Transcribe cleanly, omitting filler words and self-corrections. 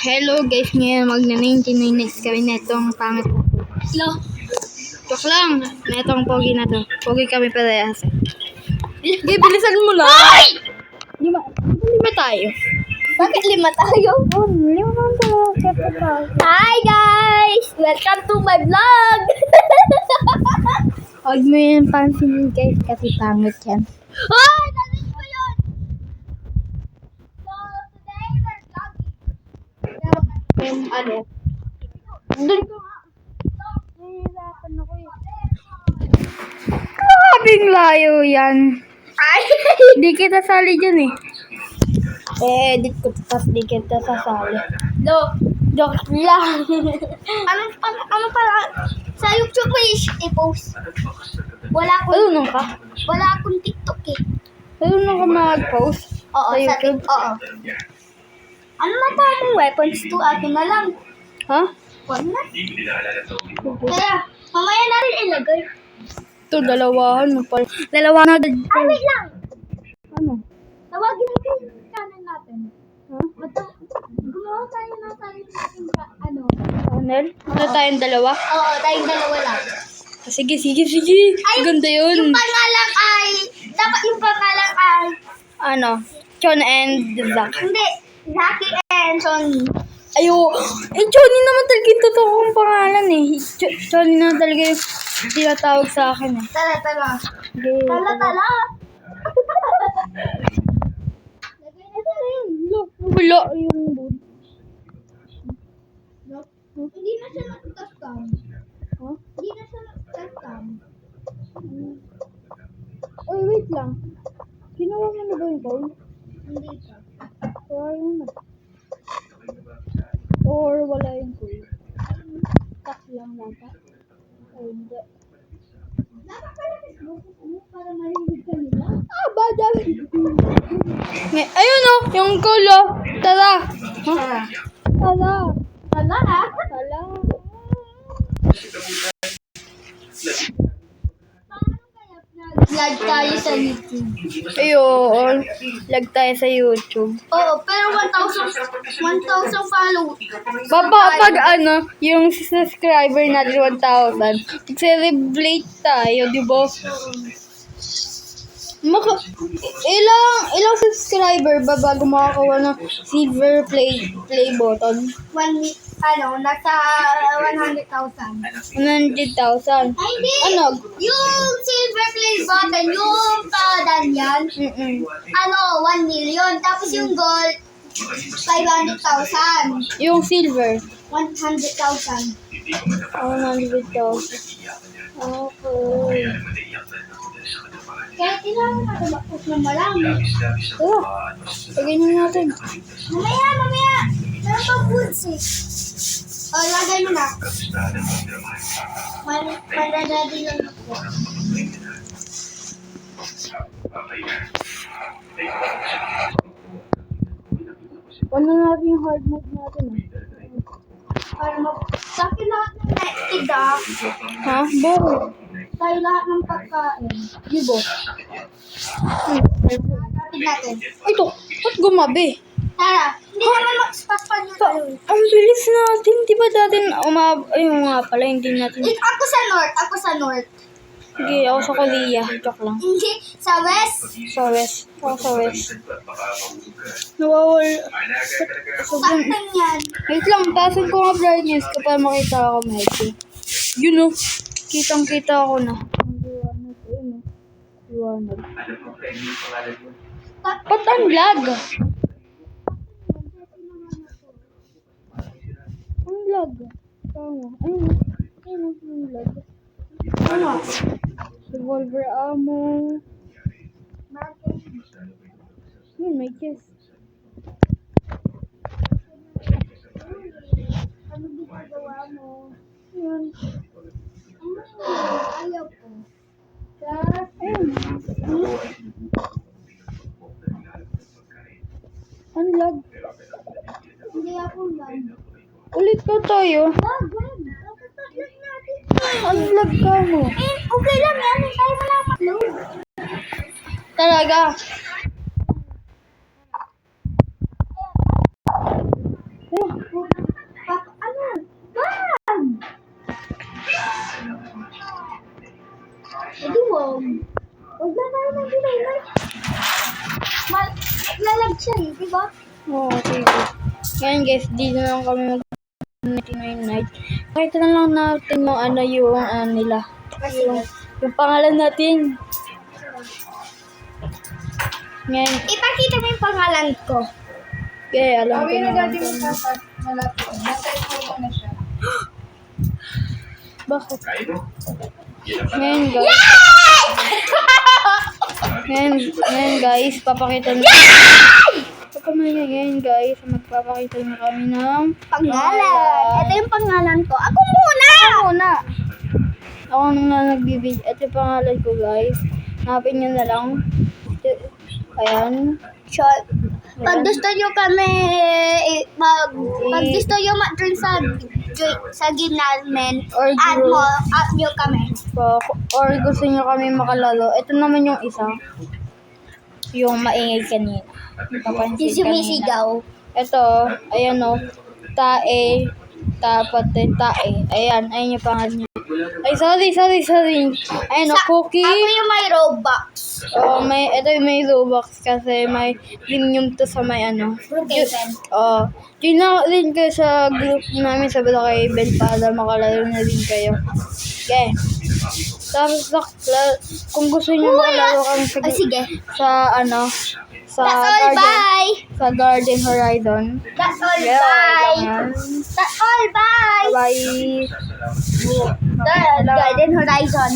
Hello guys, ngayon magna-99 kami netong pangit. Hello. Joke lang, netong pogi na to. Pogi kami parehas. Okay, bilisan mo na. Ay! Lima tayo. Bakit 5 tayo? Oh, lima tayo. Hi guys! Welcome to my vlog! Huwag mo yung pansinin guys kasi pangit yan. Hoy! Narinig ko yun! So, today we're vlogging. Ano? Doon ko nga. Nahihirapan ako eh. Grabing layo yan. Ay! Di kita sali dyan eh. Edit ko tapos di kita sasali. No, Joke lang. ano pala? Sa YouTube page i-post. Wala Marunong ka? akong TikTok eh. Marunong ka mag-post? Oo, Sa sa YouTube? Oo. Ano na tayong weapons to? Akin na lang. Ha? Huwag na. Kaya, mamaya na rin ilagay. Ito, dalawahan mo pa. Dalawa na. Ay, wait lang! Ano? Tawagin natin yung channel natin. Ha? Gumawa tayo ng sarili natin ano? Channel? Ano tayong dalawa? Oo, tayong dalawa lang. Sige. Ganda yun. Yung pangalan ay, dapat yung pangalan ay, Ano? Chon and Zach. hindi, Zaki and Sonny. Ayo. Johnny naman talaga yung totoong pangalan eh. Johnny naman talaga yung tinatawag sa akin eh. Tala. Sige. Tala. Lagay na rin. Wala yung boot. Hindi na siya nag-custom. Ha? Hindi na siya nag-custom. Oy, wait lang. Ginawa mo na ba yung phone? Hindi pa. Or ano? Or wala yung phone? Tak lang nata. Ay, hindi. Dapat pala Facebook mo para marinig ka nila. Ba, dami. Ayun o, yung kulo. Tara. Ha? Tara. Tala ha? Tara. Vlog tayo sa YouTube. Ayun. Lag tayo sa YouTube. Oo, pero 1,000 follow. Pag ano, yung subscriber natin 1,000, celebrate tayo, di ba? Ilang subscriber ba bago makakawa ng silver play button? Nasa 100,000. 100,000. Ay, hindi! Ano? Yung silver play button, yung padan yan, 1 million. Tapos yung gold, 500,000. Yung silver. 100,000. 100,000. Okay. Kaya kailangan natin mag-post ng marami. Lagay na natin. Mamaya! Meron pa foods eh. O, lagay mo na. Manadadi lang ako. Ano natin yung hard mode natin eh. Sa akin lahat ng naikid ah. Ha? Bakit? Tayo lahat ng pagkain. Gibo. Natin natin. Ito, ba't gumabi? Tara, hindi naman mag-spakpan yung tayo. Ang bilis natin. Di ba dati ayun nga pala, hindi natin. Ako sa north. Sige, ako sa Korea. Joke lang. Hindi, sa west. Sa west. Ako sa west. Nawawal. Saktan yan. Wait lang, tasin ko nga brightness ko para makita ako medyo. Yun o. Kitang-kita ako na. Ang liwanag. Ayun o. Liwanag. Ba't ang lag? Ang lag. Tama. Ayun o. Ayun o. Ang lag. Tama. Revolver ammo. May kiss. Ano ginagawa mo? Yun. Ayaw ko. Ayun. Ang lag. Hindi ako lang. Ulit ka tayo. Wag. Tataglag natin. Ang lag ka mo. Okay lang yan. Hindi tayo malapit. Talaga. Oh, ba? Oo, sige. Ngayon guys, dito na lang kami mag-99 night. Pakita na lang natin yung yung nila. Yung pangalan natin. Ngayon, Ipakita mo yung pangalan ko. okay, alam ko na. Bakit? Ngayon guys. Ngayon guys, papakita na. Ngayon guys, magpapakita na kami ng Pangalan. Ito yung pangalan ko. Ako muna! Ako na nagbibig. Ito yung pangalan ko guys. Hanapin nyo na lang. Ayan. Sure. Pag gusto nyo kami, pag gusto nyo ma-join sa game namin, Or group. add nyo kami. Or gusto nyo kami makalaro. Ito naman yung isa. Yung maingay kanina. Papansin Yung sumisigaw. Ito, ayan o. Tae. Tae. Ayan yung pangalan niya. Ay, sorry. Ayan o, Cookie. Ako yung may Robux. Ito yung may Robux kasi may premium to sa may Brookhaven. Yun na rin kayo sa group namin sa Brookhaven para makalaro na rin kayo. Okay. Tapos, kung gusto niyo makalaro kami sa Sige. sa That's all, bye! Sa Garden Horizon. That's all, Yeah, bye! lang yan. That's all, bye! Bye! Garden Horizon.